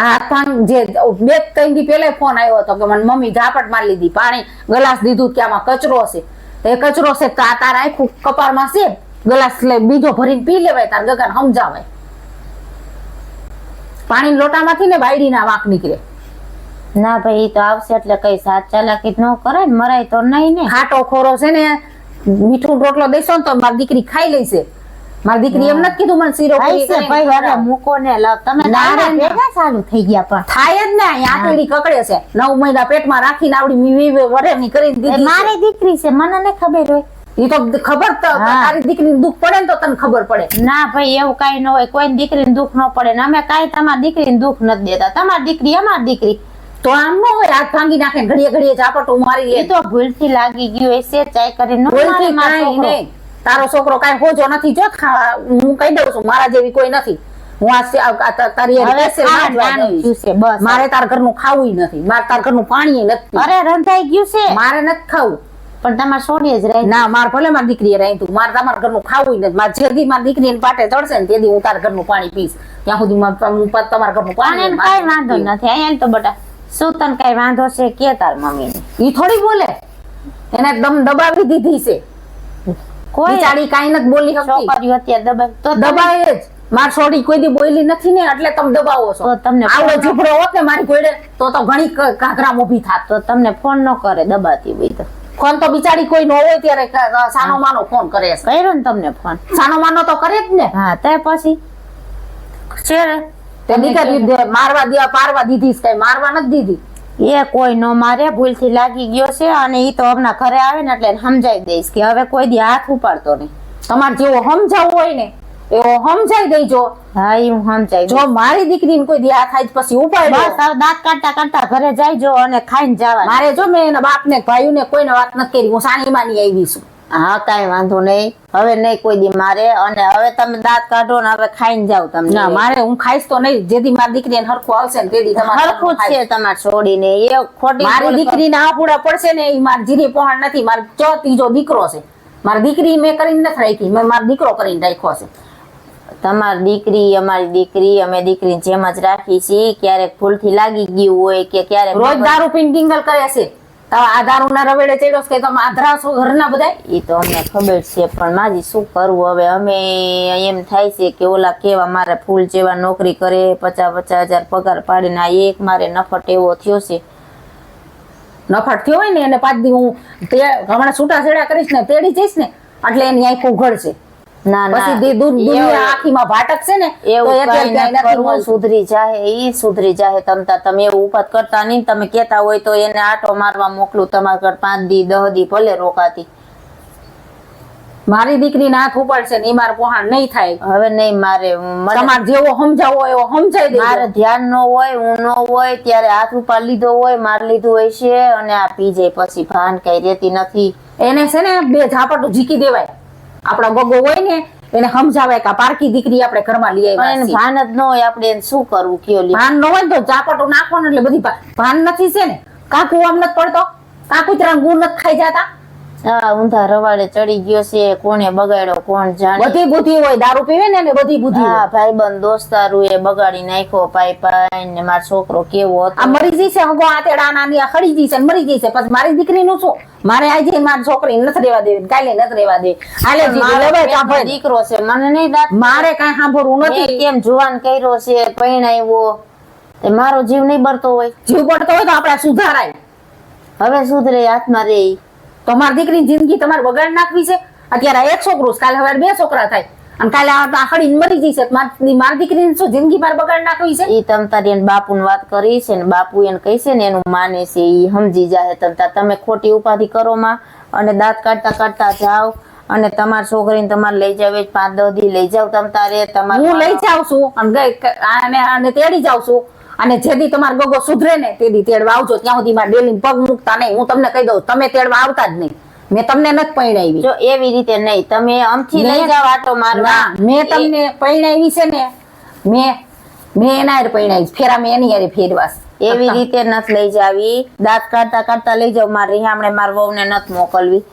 Speaker 2: આ જે 2-3 દી પહેલા ફોન આવ્યો હતો કે મને મમ્મી ઝાપટ મારી લીધી, પાણી ગ્લાસ દીધું કે આમાં કચરો છે. એ કચરો છે તો તારા આખું કપાળમાં છે, ગ્લાસ લે બીજો ભરીને પી લેવાય. તાર ગગાને સમજાવાય. પાણી લોટામાંથી ને બાયડીના વાંક નીકળે.
Speaker 1: ના ભાઈ, એ તો આવશે એટલે કઈ સાત ચાલાકી ન કરે ને, મરાય તો નહીં ને.
Speaker 2: ખાટો ખોરો છે ને, મીઠું રોટલો દેશો ને તો મારી દીકરી ખાઈ લેશે. મારી દીકરી એમ નથી કીધું મને શીરો
Speaker 1: ભાઈ હવે મૂકો ને લાવ. તમે ભેગા ચાલુ થઈ ગયા પણ
Speaker 2: થાય જ ને. આંતરડી કકડે છે. 9 મહિના પેટમાં રાખીને આવડી વરેની કરીને દીધી.
Speaker 1: મારી દીકરી છે, મને ને ખબર હોય.
Speaker 2: એ તો ખબર તારી દીકરીને દુઃખ પડે ને તો તને ખબર પડે.
Speaker 1: ના ભાઈ એવું કઈ ન હોય. કોઈ દીકરીને દુઃખ ન પડે ને અમે કઈ તમારી દીકરીને દુઃખ નથી દેતા. તમારી દીકરી અમારી દીકરી.
Speaker 2: તો આમ ન હોય હાથ ભાંગી નાખે ઘડીએ ઘડીએ ઝાપટું મારી લે.
Speaker 1: એ તો ભૂલથી લાગી ગયું હશે, ચાય કરીને.
Speaker 2: ભૂલથી કાંઈ નહીં. તારો છોકરો કઈ હોજો નથી. જો હું કહી દઉં છું, મારા જેવી કોઈ નથી. હું મારે તાર ઘરનું ખાવું નથી, મારે તાર ઘરનું પાણી નથી.
Speaker 1: અરે રંધાઈ ગયું છે,
Speaker 2: મારે નથી ખાવું.
Speaker 1: પણ તમારે છોડી જ રહી.
Speaker 2: ના મારે ભલે મારી દીકરીએ રાખ્યું, મારે તમારા ઘરનું ખાવું નથી. મારે જેથી મારી દીકરીને પાટે ચડશે ને તેથી હું તારા ઘરનું પાણી પીશ. ત્યાં સુધી તમારા ઘરનું પાણી
Speaker 1: કઈ વાંધો નથી. અહીંયા તો બટા શું તને કઈ વાંધો છે કે તાર મમ્મી ને?
Speaker 2: ઈ થોડી બોલે, એને દમ દબાવી દીધી છે. કોઈ ચાડી કઈ નથી બોલી શકતી.
Speaker 1: છોકરીઓ અત્યારે
Speaker 2: દબાવે જ. માર છોડી કોઈ દી બોલી નથી ને એટલે તમે દબાવો છો.
Speaker 1: તમને
Speaker 2: આવડો ઝૂપડો હોત ને મારી ઘોડે તો ઘણી ઘાઘરા ઊભી થાત.
Speaker 1: તો તમને ફોન ન કરે દબાતી હોય તો.
Speaker 2: ફોન તો બિચારી કોઈ ન હોય ત્યારે સાનો માનો ફોન કરે છે.
Speaker 1: કર્યો ને તમને ફોન?
Speaker 2: સાનો માનો તો કરે જ ને.
Speaker 1: હા તે પછી
Speaker 2: તે દીકરી મારવા દેવા પારવા દીધી કઈ મારવા નથી દીધી.
Speaker 1: એ કોઈ નો મારે, ભૂલથી લાગી ગયો છે. અને ઈ તો હમણાં ઘરે આવે ને એટલે સમજાવી દઈશ કે હવે કોઈ દી હાથ ઉપાડતો નહીં.
Speaker 2: તમારે જેવો સમજાવવું હોય ને એવો સમજાઈ દેજો.
Speaker 1: હા એ હું સમજાઈ.
Speaker 2: જો મારી દીકરીને કોઈ દી હાથ આજ પછી ઉપાડ્યો,
Speaker 1: બસ દાંત કાઢતા કાઢતા ઘરે જાયજો અને ખાઈને જવા.
Speaker 2: મારે જો મેં એના બાપ ને ભાઈ ને કોઈને વાત નથી કરી. હું સાની માની આવી છું.
Speaker 1: હા કઈ વાંધો નહીં. હવે નહીં કોઈ દી મારે. અને હવે તમે દાંત કાઢો ને હવે ખાઈને જાવ તમે.
Speaker 2: ના મારે હું ખાઈશ તો નહીં. જેથી મારી દીકરીને હરખું આવશે ને તેથી તમારે
Speaker 1: હરખું જ છે તમારે છોડીને. એ ખોટી
Speaker 2: મારી દીકરીને આફુડા પડશે ને એ મારી જીરી પહોંચ નથી. મારો ત્રીજો દીકરો છે. મારી દીકરી મેં કરીને નથી રાખી, મેં મારો દીકરો કરીને રાખ્યો છે.
Speaker 1: તમારી દીકરી અમારી દીકરી, અમે દીકરી જેમ જ રાખી છીએ. ક્યારેક ભૂલથી લાગી ગયું હોય કે ક્યારેક
Speaker 2: રોજ દારૂ પીને ડિંગલ કરે છે. આ દારૂના રવેડે ચડ્યો છે કે તમે આધરા છો ઘરના બધા?
Speaker 1: એ તો અમને ખબર છે, પણ માજી શું કરવું હવે? અમે એમ થાય છે કે ઓલા કેવા મારે ફૂલ જેવા નોકરી કરે, 50,000 પગાર પાડીને આ એક મારે નફટ એવો થયો છે.
Speaker 2: નફટ થયો હોય ને એને 5 દી હું હમણાં છૂટાછેડા કરીશ ને તેડી જઈશ ને એટલે એની આંખ ઉઘડશે.
Speaker 1: ના ના,
Speaker 2: પછી દુનિયા આખીમાં ભાટકશે ને
Speaker 1: એવું
Speaker 2: તો
Speaker 1: કઈ
Speaker 2: ક્યાંય
Speaker 1: નથી
Speaker 2: નથી
Speaker 1: કરવું,
Speaker 2: મળતું.
Speaker 1: સુધરી જાય, ઈ સુધરી જાય. તમે એવું ઉપાત કરતા નહીં. તમે કેતા હોય તો એને આટો મારવા મોકલું તમારા ઘર 5 દી 10 દી ભલે રોકાતી.
Speaker 2: મારી દીકરીને હાથ ઉપાડશે ને એ મારે પોહાણ નહીં થાય.
Speaker 1: હવે નહીં મારે,
Speaker 2: તમારે જેવો સમજાવો એવો સમજાઈ દેજો.
Speaker 1: મારે ધ્યાન ન હોય, હું ન હોય ત્યારે હાથ ઉપાડ લીધો હોય, માર લીધું હોય છે અને આ પી જાય પછી ભાન કઈ રહેતી નથી.
Speaker 2: એને છે ને 2 ઝાપટું ઝીકી દેવાય. આપડા ગગો હોય ને એને સમજાવાય કે આ પારકી દીકરી આપણે ઘરમાં લઈ
Speaker 1: પણ એને
Speaker 2: આવ્યા
Speaker 1: ભાન જ ન હોય, આપણે એને શું કરવું કયો?
Speaker 2: ભાન ન હોય ને તો ઝાપટું નાખવાનું એટલે બધી ભાન નથી છે ને. કાકુ આમ નથી પડતો, કાકુ તરા ગુણ નથી ખાઈ જતા.
Speaker 1: હા, ઊંધા રવાડે ચડી ગયો છે, કોને બગાડ્યો કોણ જાણે.
Speaker 2: બધી બુદ્ધિ હોય, દારૂ પીવે ને એને બધી બુદ્ધિ હોય.
Speaker 1: હા, ભાઈબંધ દોસ્તારું એ બગાડી નાખ્યો પાઈ પાઈ ને. મારો છોકરો કેવો હતો.
Speaker 2: આ મરી જશે હગો આતેડા નાની આ ખડી જશે ને મરી જશે. પછી મારી દીકરીનું શું? મારે આજે મારી છોકરી નથી રહેવા દેવી, કાલે નથી રહેવા દેવી. હાલે
Speaker 1: મારો દીકરો છે, મને નહીં દાંત.
Speaker 2: મારે કઈ સાંભળવું
Speaker 1: મેં
Speaker 2: નથી.
Speaker 1: કેમ જુવાન કર્યો છે, પરણાવ્યો, તે મારો જીવ નહીં બળતો હોય?
Speaker 2: જીવ પડતો હોય તો આપણે સુધારાય.
Speaker 1: હવે સુધરે, હાથમાં રે.
Speaker 2: તો મારી દીકરીની જિંદગી તમારે બગાડ નાખવી છે? અત્યારે એક છોકરું, કાલે હવે 2 છોકરા થાય અને કાલે આખડી મરી જશે. મારી દીકરીની શું જિંદગી મારે બગાડ નાખવી છે?
Speaker 1: ઈ તમ તારી એને બાપુને વાત કરી છે ને બાપુ એને કહે છે ને એનું માને છે, ઈ સમજી જાય. તમે ખોટી ઉપાધિ કરો માં અને દાંત કાઢતા કાઢતા જાઓ અને તમારી છોકરીને તમારે લઈ જાવ, 5-10 દી લઈ જાવ. તમ તારે
Speaker 2: હું લઈ જાઉં છું અને તેડી જાઉં છું. અને જેથી તમારો ગગો સુધરે ને તેદી તેડવા આવજો. ત્યાં સુધી મારે ડેલી પગ મૂકતા નહીં. હું તમને કહી દઉં, તમે તેડવા આવતા જ નહીં. મેં તમને નથી પરણાવી.
Speaker 1: જો એવી રીતે નહીં, તમે આમથી લઈ જાવ આટો મારવા.
Speaker 2: મેં તમને પરણાવી છે ને, મેં એના હારે પરણાવી, ફેરા મેં એની હારે ફેરવાસ.
Speaker 1: એવી રીતે નથી લઈ જાવી. દાંત કાઢતા કાઢતા લઈ જાવ. મારી રીહામણે મારા વહુને નથી મોકલવી.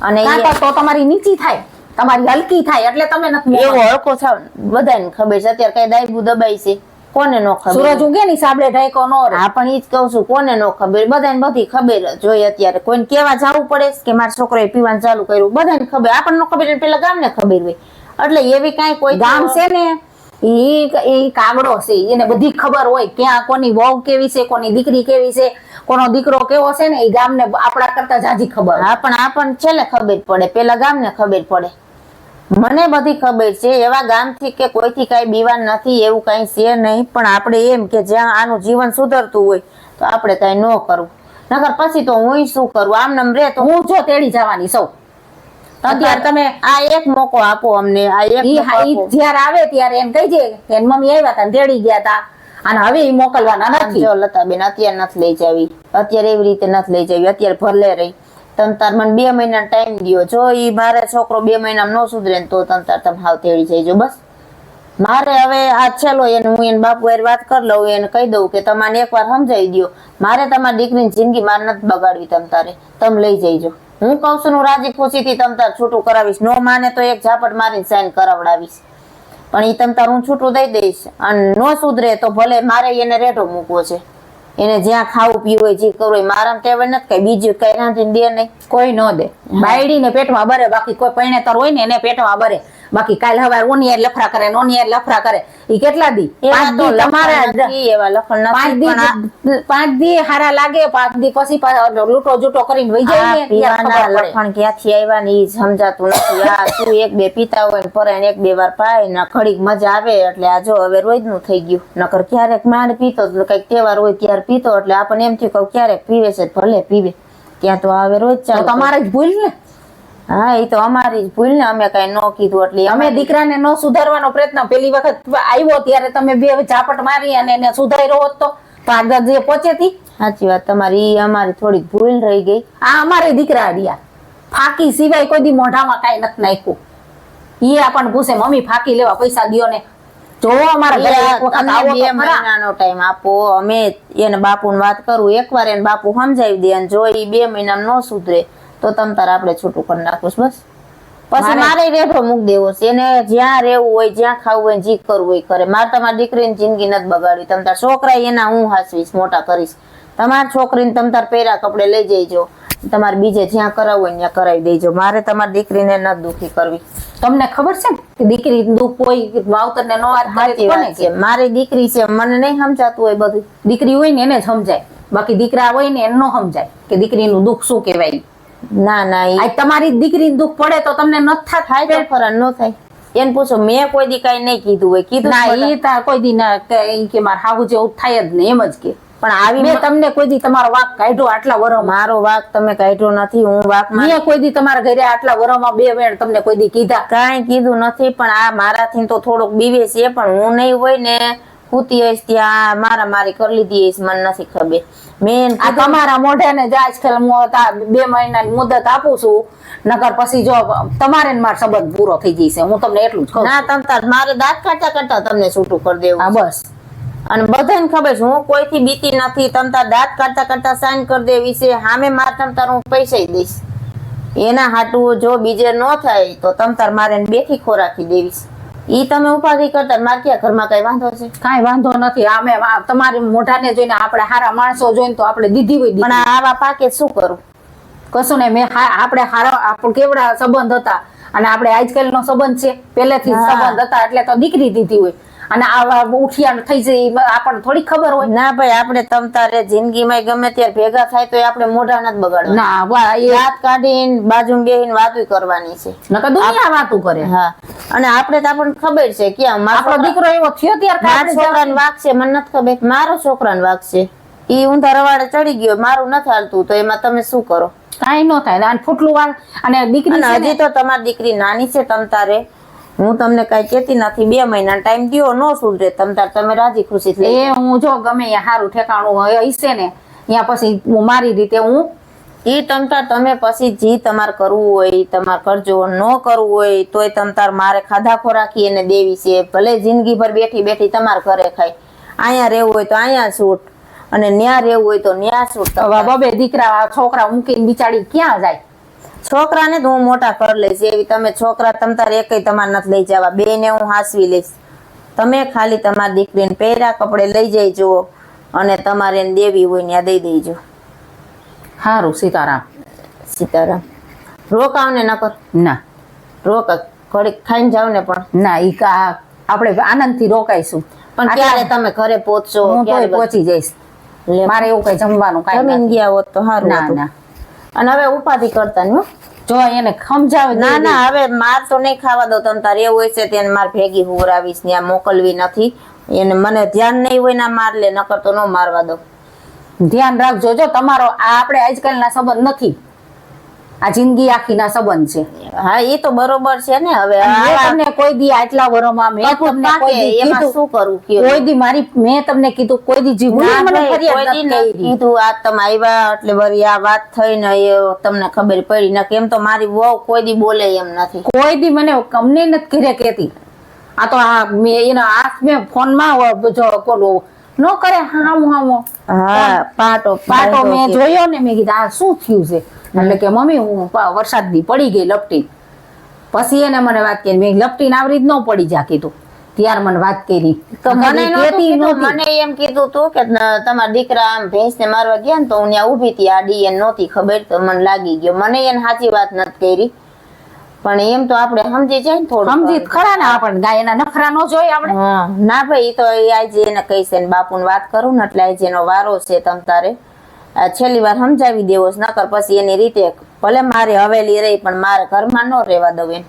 Speaker 1: અને
Speaker 2: તો તમારી નીચી થાય, તમારી હલકી થાય એટલે તમે નથી
Speaker 1: એવો હળકો થાવ. બધાને ખબર છે અત્યારે કઈ દાયબુ દબાઈ છે, કોને નો ખબર?
Speaker 2: સૂરજ ઉગે ને સાબડે ઢાઈકો નો રહે.
Speaker 1: હા, પણ ઈ જ કહું છું, કોને નો ખબર? બધાને બધી ખબર જોઈએ. અત્યારે કોઈને કેવા જવું પડે કે મારા છોકરાએ પીવાનું ચાલુ કર્યું, બધાને ખબર. આપણને નો ખબર, પેલા ગામને ખબર હોય. એટલે એવી કાંઈ કોઈ
Speaker 2: ગામ છે ને ઈ કાગડો છે, એને બધી ખબર હોય ક્યાં કોની વહુ કેવી છે, કોની દીકરી કેવી છે, કોનો દીકરો કેવો છે ને. એ ગામને આપણા કરતા જાજી ખબર.
Speaker 1: હા, પણ આપણને છેલ્લે ખબર પડે, પેલા ગામને ખબર પડે. મને બધી ખબર છે. એવા ગામથી કે કોઈથી કઈ બીવાન નથી, એવું કઈ છે નહીં. પણ આપણે એમ કે જ્યાં આનું જીવન સુધરતું હોય તો આપણે કઈ ન કરવું. નકર પછી તો હું શું કરું? આમ નામ રે તો
Speaker 2: હું જો તેડી જવાની સૌ. અત્યારે તમે
Speaker 1: આ એક મોકો આપો અમને. આ એક
Speaker 2: જયારે આવે ત્યારે એમ કહી દે કે મમ્મી આવ્યા હતા તેડી ગયા હતા અને હવે એ મોકલવાના નથી.
Speaker 1: જો લતાબેન, અત્યારે નથી લઈ જાવી. અત્યારે એવી રીતે નથી લઈ જાવી. અત્યારે ભલે રહી. તમ તાર મને 2 મહિના ટાઈમ દો. જો ઈ મારે છોકરો 2 મહિનામાં ન સુધરે ને તો તમ તાર તમે હાવ તેડી જઈજો. બસ મારે હવે આ છેલ્લો એને હું એને બાપુ હારે વાત કરી લઉં, એને કહી દઉં કે તમારે એકવાર સમજાવી દો. મારે તમારી દીકરીની જિંદગી મારે નથી બગાડવી. તમ તારે તમે લઈ જઈજો. હું કહું છું, હું રાજી ખુશીથી તમ તાર છૂટું કરાવીશ. નો માને તો એક ઝાપટ મારીને સાઈન કરાવડાવીશ. પણ ઈ તમ તાર હું છૂટું દઈ દઈશ. અને ન સુધરે તો ભલે મારે એને રેઢો મૂકવો છે. એને જ્યાં ખાવું પીવું હોય, જે કરવું હોય. મારા ટેવે નથી કઈ બીજું કઈ રાંધીને દે નહીં.
Speaker 2: કોઈ ન દે. બાયડી ને પેટમાં બરે, બાકી કોઈ પરણેતર હોય ને એને પેટમાં બરે. બાકી કાલ હવાર ઓની યાર લફરા કરે, ઓની યાર લફરા કરે. ઈ કેટલા દી? 5 દી તમારે
Speaker 1: એવા લખણ નથી.
Speaker 2: 5 દી હારા લાગે. 5 દી પછી લૂંટો જૂટો કરીને વહી જાય ને
Speaker 1: પીવાના લખણ ક્યાંથી આવ્યા ને ઈ સમજાતું નથી. આ તું 1-2 પીતા હોય ને પરાય 1-2 વાર પાય ને ઘડીક મજા આવે. એટલે આ જો હવે રોજ નું થઈ ગયું. નકર ક્યારેક માંડ પીતો, કઈક તહેવાર હોય ત્યારે પીતો. એટલે આપણને એમ થયું કે ક્યારેક પીવે છે, ભલે પીવે. ત્યાં તો હવે રોજ ચાલે.
Speaker 2: તમારે જ ભૂલ ને.
Speaker 1: હા, એ તો અમારી જ ભૂલ ને. અમે કઈ ન કીધું એટલે
Speaker 2: અમે દીકરાને ન સુધારવાનો પ્રયત્ન. પેલી વખત આવ્યો ત્યારે તમે 2 ઝાપટ મારી અને એને સુધાર્યો હોત તો આગળ જે પહોંચેતી.
Speaker 1: સાચી વાત તમારી. અમારી થોડીક ભૂલ રહી ગઈ.
Speaker 2: આ અમારે દીકરા રહ્યા ફાકી સિવાય કોઈ દી મોઢામાં કઈ નથી નાખ્યું. ઈ આપણને પૂછે મમ્મી ફાકી લેવા પૈસા દ્યો ને. જો અમારા ઘરે એક વખત આવો તો
Speaker 1: 2 મહિનાનો ટાઈમ આપો. અમે એને બાપુને વાત કરું, એકવાર એને બાપુ સમજાવી દે. અને જો ઈ 2 મહિનામાં ન સુધરે તો તમ તાર આપણે છૂટું કરી નાખું. બસ પછી મારે રેઠો મૂક દેવો છે. એને જ્યાં રહેવું હોય, જ્યાં ખાવું હોય, જી કરવું હોય કરે. મારે તમારી દીકરીની જિંદગી નથી બગાડવી. તમ તાર છોકરા એના હું હાસવીશ, મોટા કરીશ. તમારી છોકરીને તમ તાર પહેરા કપડે લઈ જઈજો, તમારે બીજે જ્યાં કરાવવું હોય ત્યાં કરાવી દેજો. મારે તમારી દીકરીને ન દુખી કરવી.
Speaker 2: તમને ખબર છે ને કે દીકરી દુઃખ હોય માવતર ને નો વાત કરે
Speaker 1: સાચી
Speaker 2: કોને
Speaker 1: વાત છે. મારી દીકરી છે, મને નહીં સમજાતું હોય બધું.
Speaker 2: દીકરી હોય ને એને જ સમજાય, બાકી દીકરા હોય ને એને નો સમજાય કે દીકરીનું દુઃખ શું કહેવાય.
Speaker 1: ના ના
Speaker 2: આ તમારી દીકરીનું દુઃખ પડે તો તમને ન
Speaker 1: થાય તો ખરા, ન થાય. એને પૂછો, મેં કોઈ દી કઈ નહીં કીધું હોય. કીધું
Speaker 2: ના
Speaker 1: જ
Speaker 2: એ તાર કોઈ દી ના કે માર હાહુ જેવું થાય જ ને એમ જ કે.
Speaker 1: પણ આવી
Speaker 2: મેં તમને કોઈ દી તમારો વાક કાઢ્યો આટલા વરમાં?
Speaker 1: મારો વાક તમે કાઢ્યો નથી. હું વાક
Speaker 2: મેં કોઈ દી તમારા ઘરે આટલા વરમાં 2 વેણ તમને કોઈ દી કીધા?
Speaker 1: કાંઈ કીધું નથી. પણ આ મારાથી તો થોડોક બીવે છે. પણ હું નહીં હોય ને હુતી હઈશ ત્યાં મારા મારી કરી લીધી હઈશ, મને નથી ખબર. મેં
Speaker 2: આ તમારા મોઢાને જ આજકાલ હું 2 મહિનાની મુદત આપું છું, નકર પછી જો તમારે ને મારો સંબંધ પૂરો થઈ જશે. હું તમને એટલું જ કહું.
Speaker 1: ના તમ તાર મારે દાંત કાઢતા કાઢતા તમને છૂટું કરી દેવું.
Speaker 2: હા બસ.
Speaker 1: અને બધાને ખબર છે હું કોઈથી બીતી નથી. તમ તાર દાંત કાઢતા કાઢતા સાઈન કરી દેવી છે. સામે માર તમ તાર હું પૈસા દઈશ. એના હાટું જો બીજે ન થાય તો તમ તાર મારે બેઠી ખોરાકી દેવીશ. ઈ તમે ઉપાધિ કરતા મારે ક્યાં ઘરમાં કઈ વાંધો છે?
Speaker 2: કાંઈ વાંધો નથી. અમે તમારી મોઢાને જોઈને આપણે સારા માણસો જોઈને તો આપણે દીધી હોય
Speaker 1: પણ આવા પાકે શું કરું?
Speaker 2: કશું ને મેં આપણે સારા આપણે કેવડા સંબંધ હતા અને આપણે આજકાલનો સંબંધ છે, પહેલેથી સંબંધ હતા એટલે તો દીકરી દીધી હોય. અને આવા ઉઠિયા થઈ જાય આપણને થોડી ખબર હોય?
Speaker 1: ના ભાઈ, આપણે તમ તારે જિંદગીમાં ગમે ત્યારે ભેગા થાય તો આપણે મોઢા નથી બગાડવા.
Speaker 2: ના એ
Speaker 1: દાંત કાઢીને બાજુમાં બેહીને વાતું કરવાની છે.
Speaker 2: નકર દુનિયા વાતું કરે.
Speaker 1: હા, અને આપણે તો આપણને ખબર છે કે
Speaker 2: આપણો દીકરો એવો થયો ત્યારે
Speaker 1: મારા છોકરાને વાક છે, મને નથી ખબર. મારો છોકરાને વાક છે, ઈ ઊંધા રવાડે ચડી ગયો, મારું નથી હાલતું, તો એમાં તમે શું કરો?
Speaker 2: કાંઈ ન થાય. અને ફૂટલું વાર અને દીકરી
Speaker 1: હજી તો તમારી દીકરી નાની છે. તમ તારે હું તમને કઈ કેતી નથી. 2 મહિના ટાઈમ દ્યો, નો સુધરે તમ તાર તમે રાજી ખુશી થઈ.
Speaker 2: એ હું જો ગમે ત્યાં સારું ઠેકાણું હશે ને ત્યાં પછી હું મારી રીતે હું
Speaker 1: ઈ તમ તાર તમે પછી જી તમારે કરવું હોય તમારે કરજો. ન કરવું હોય તોય તમ તાર મારે ખાધા ખોરાકી એને દેવી છે. ભલે જિંદગી ભર બેઠી બેઠી તમારે ઘરે ખાય. અહીંયા રહેવું હોય તો અહીંયા છૂટ, અને ન્યા રહેવું હોય તો ન્યા છૂટ.
Speaker 2: બબે દીકરા છોકરા મૂકીને બિચારી ક્યાં જાય?
Speaker 1: છોકરાને તો હું મોટા કર લઈશ. એવી તમે છોકરા તમ તારે એકય તમારે નથી લઈ જવા. 2 ને હું હાસવી લઈશ. તમે ખાલી તમારી દીકરીને પહેરા કપડે લઈ જઈજો, અને તમારે એને દેવી હોય ત્યાં દઈ દેજો.
Speaker 2: સારું. સીતારામ.
Speaker 1: સીતારામ. રોકાવ ને નકર
Speaker 2: ના
Speaker 1: રોકા, ઘડીક ખાઈને જાવ ને. પણ
Speaker 2: ના ઈ આપણે આનંદથી રોકાઈશું.
Speaker 1: પણ ક્યારે તમે ઘરે પહોંચશો?
Speaker 2: હું તોય પહોંચી જઈશ. મારે એવું કઈ જમવાનું કાંઈ
Speaker 1: જમીન ગયા હોત તો સારું
Speaker 2: ના
Speaker 1: હતું.
Speaker 2: ના
Speaker 1: અને હવે ઉપાધિ કરતા નહીં હો.
Speaker 2: જો એને સમજાવે.
Speaker 1: ના ના, હવે માર તો નહીં ખાવા દો. તમ તારે એવું હોય છે તેને માર ભેગી હુવરાવીશ, ત્યાં મોકલવી નથી. એને મને ધ્યાન નહીં હોય ના માર લે, નકર તો ન મારવા દો.
Speaker 2: ધ્યાન રાખજો. જો તમારો આ આપણે આજકાલના સંબંધ નથી, આ જિંદગી આખીના સંબંધ છે.
Speaker 1: હા, એ તો બરોબર છે ને. હવે
Speaker 2: મેં તમને કોઈ દી આટલા વરોમાં મેં તમને કોઈ દી
Speaker 1: એમાં
Speaker 2: કીધું
Speaker 1: શું કરું?
Speaker 2: કોઈ દી મેં તમને કીધું કોઈ દી જીવન મને ફરિયાદ નથી કરી.
Speaker 1: કીધું આ તમે આવ્યા એટલે વળી આ વાત થઈ ને એ તમને ખબર પડી ને. કેમ તો મારી વહુ કોઈ દી બોલે એમ નથી.
Speaker 2: કોઈ દી મને અમને નથી ઘરે કહેતી. આ તો આ મેં એનો હાથ મેં ફોનમાં જો કોલો ન કરે હામો
Speaker 1: હા,
Speaker 2: પાટો મેં જોયો ને મેં કીધું આ શું થયું છે? એટલે કે મમ્મી હું વરસાદની પડી ગઈ લપટી. પછી એને મને વાત કરી. મેં લપટીને આવી રીત ન પડી જા કીધું. ત્યારે મને વાત કરી.
Speaker 1: તો મને એમ કીધું તું કે તમારા દીકરા આમ ભેંસ ને મારવા ગયા ને તો હું ત્યાં ઉભી હતી. આડી એને નહોતી ખબર તો મને લાગી ગયો. મને એને સાચી વાત નથી કરી. પણ એમ તો આપણે સમજી જાય ને થોડું.
Speaker 2: સમજી ખરા ને આપણને ગાય એના નખરા ન જોઈએ આપણે.
Speaker 1: ના ભાઈ, ઈ તો આજે એને કહીશ ને બાપુને વાત કરું ને એટલે આજે એનો વારો છે. તમ તારે છેલ્લી વાર સમજાવી દેવો, નકર પછી એની રીતે ભલે મારે હવેલી રહી પણ મારે ઘરમાં ન રહેવા દઉં. એને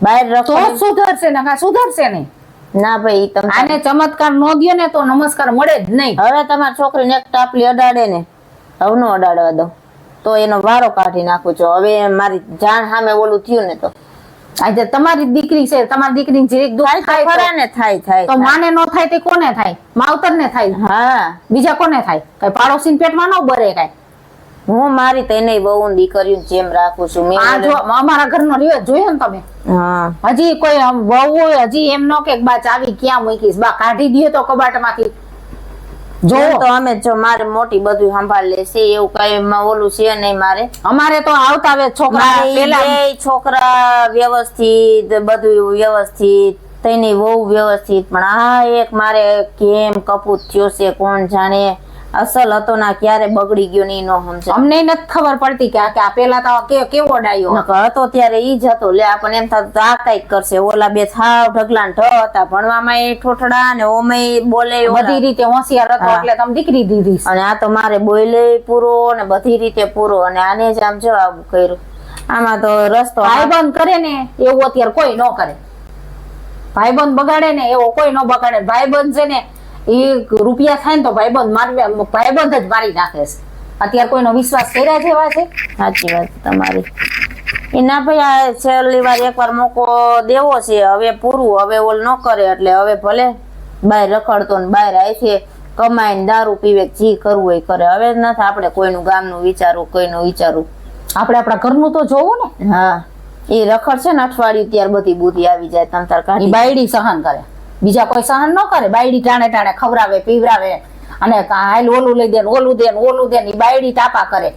Speaker 1: બહાર રખો
Speaker 2: સુધરશે ને સુધરશે નહીં.
Speaker 1: ના ભાઈ, તમે
Speaker 2: આને ચમત્કાર નો દયો ને તો નમસ્કાર મળે જ નહીં.
Speaker 1: હવે તમારી છોકરીને એક ટાપલી અડાડે ને, હવે નો અડાડવા દો તો એનો વારો કાઢી નાખું છો. હવે મારી જાણ સામે ઓલું થયું ને તો
Speaker 2: આજે તમારી દીકરી છે, તમારી દીકરીને જીરીક દુઃખ થાય
Speaker 1: ખરા ને થાય
Speaker 2: તો માને નો થાય તે કોને થાય? માવતર ને થાય.
Speaker 1: હા,
Speaker 2: બીજા કોને થાય? કઈ પાડોશી પેટમાં ન બરે કઈ.
Speaker 1: હું મારી તેને બહુ દીકરીઓ જેમ રાખું છું.
Speaker 2: આ જો અમારા ઘરનો રિવાજ જોયો ને તમે?
Speaker 1: હા,
Speaker 2: હજી કોઈ વહુ હોય હજી એમ નો કે બા ચાવી ક્યાં મૂકીશ, બા કાઢી દે તો કબાટમાંથી.
Speaker 1: જો તો અમે જો મારે મોટી બધું સંભાળ લેશે એવું કઈ ઓલું છે નહીં. મારે
Speaker 2: અમારે તો આવતા આવે છોકરા
Speaker 1: પેલા છોકરા વ્યવસ્થિત, બધું વ્યવસ્થિત, તેની વહુ વ્યવસ્થિત. પણ આ એક મારે કેમ કપૂત થયો છે કોણ જાણે. અસલ હતો ના ક્યારે બગડી ગયો ને ઈ નો સમજે.
Speaker 2: અમને નથી ખબર પડતી કે આ પેલા તો કેવો ડાયો
Speaker 1: નકર હતો ત્યારે ઈ જ હતો. લે આપણને એમ થતું આ કઈક કરશે. ઓલા બે થાવ ઢગલા ઢ હતા, ભણવામાં એ ઠોઠડા ને ઓમે બોલે
Speaker 2: બધી રીતે હોશિયાર હતો
Speaker 1: હા.
Speaker 2: એટલે તમે દીકરી દીધી છે.
Speaker 1: અને આ તો મારે બોલે પૂરો ને બધી રીતે પૂરો, અને આને જ આમ જો આવું કર્યું. આમાં તો રસ્તો
Speaker 2: ભાઈબંધ કરે ને એવું અત્યારે કોઈ ન કરે. ભાઈબંધ બગાડે ને એવો કોઈ ન બગાડે. ભાઈબંધ છે ને એ રૂપિયા થાય ને તો ભાઈબંધ જ મારી નાખે છે. અત્યારે કોઈનો વિશ્વાસ કર્યા જેવા છે?
Speaker 1: સાચી વાત તમારી. એ ના ભાઈ આ છેલ્લી વાર એકવાર મોકો દેવો છે, હવે પૂરું. હવે ઓલ ન કરે એટલે હવે ભલે બહાર રખડતો ને બહાર આયથી કમાઈને દારૂ પીવે, જી કરવું હોય કરે. હવે નથી આપણે કોઈનું ગામનું વિચારવું, કોઈનું વિચારવું.
Speaker 2: આપણે આપણા ઘરનું તો જોવું ને.
Speaker 1: હા, એ રખડ છે ને અઠવાડિયું ત્યાર બધી બુદ્ધિ આવી જાય. તમ તાર
Speaker 2: ઈ
Speaker 1: કાઢી
Speaker 2: બાયડી સહન કરે, બીજા કોઈ સહન ન કરે. બાયડી ટાણે ટાણે ખવડાવે પીવડાવે અને હાલ ઓલું લઈ દે ને ઓલું દે ને ઓલું દે ને ઈ બાયડી તાપા કરે.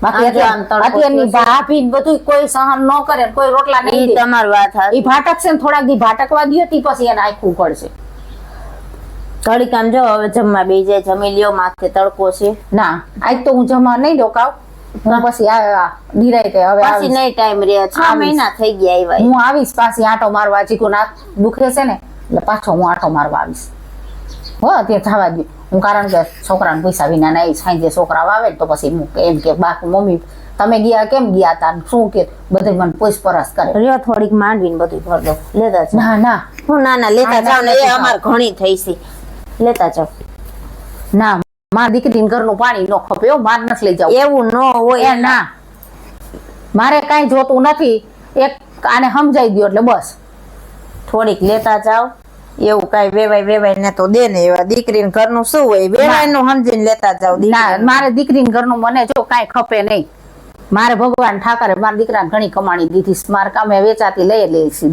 Speaker 2: બાકી
Speaker 1: આમ જો આમ તડકો
Speaker 2: અત્યારની
Speaker 1: થયો છે.
Speaker 2: ભાભી ને બધું કોઈ સહન ન કરે ને કોઈ રોટલા નહીં
Speaker 1: ઈ
Speaker 2: દે.
Speaker 1: તમારી વાત
Speaker 2: ઈ
Speaker 1: હાચી.
Speaker 2: ભાટકશે ને થોડાક દી ભાટકવા દ્યો તી પછી એને આખું પડશે.
Speaker 1: ઘડીક આમ જો હવે જમવા બેસી જાય, જમી લ્યો, માથે તડકો છે.
Speaker 2: ના આજ તો હું જમવા નહીં રોકાવ. હું પછી નિરાયતે હવે
Speaker 1: પાછી
Speaker 2: આવીશ.
Speaker 1: નહીં ટાઈમ રહે. 6
Speaker 2: આવીશ.
Speaker 1: મહિના થઈ ગયા આવ્યા.
Speaker 2: હું આવીશ પાછી આંટો મારવા. ચીકુ ના દુખે છે ને એટલે પાછો હું આંટો મારવા આવીશ. હો અત્યારે થવા દઉં હું, કારણ કે છોકરાને પૈસા વિના નહીં. સાંજે છોકરા આવે ને તો પછી હું એમ કે બાકી મમ્મી તમે ગયા કેમ ગયા તા ને શું કે બધે મને પૂછપરછ કરે.
Speaker 1: રહ્યો થોડીક માંડવીને બધું ભર દો. લેતા જાઓ.
Speaker 2: ના ના
Speaker 1: હું ના લેતા
Speaker 2: ના,
Speaker 1: જાવ ને.
Speaker 2: નથી
Speaker 1: એ
Speaker 2: ખાવું.
Speaker 1: અમાર ઘણી થઈ છે. લેતા જાવ.
Speaker 2: ના મારી દીકરીને ઘરનું પાણી ન ખપે હો. માર નથી લઈ જાવ.
Speaker 1: એવું ન હોય.
Speaker 2: એ ના મારે કાંઈ જોતું નથી. એક આને સમજાઈ દો એટલે બસ.
Speaker 1: થોડીક લેતા જાવ. એવું કાંઈ વેવાય ને તો દે ને. એવા દીકરીને ઘરનું શું હોય, વેવાય નું સમજીને લેતા જાવ.
Speaker 2: ના મારે દીકરીને ઘરનું મને જો કાંઈ ખપે નહીં. મારે ભગવાન ઠાકરે મારા દીકરાને ઘણી કમાણી દીધી છે. મારે કામે વેચાતી લઈ લે છે.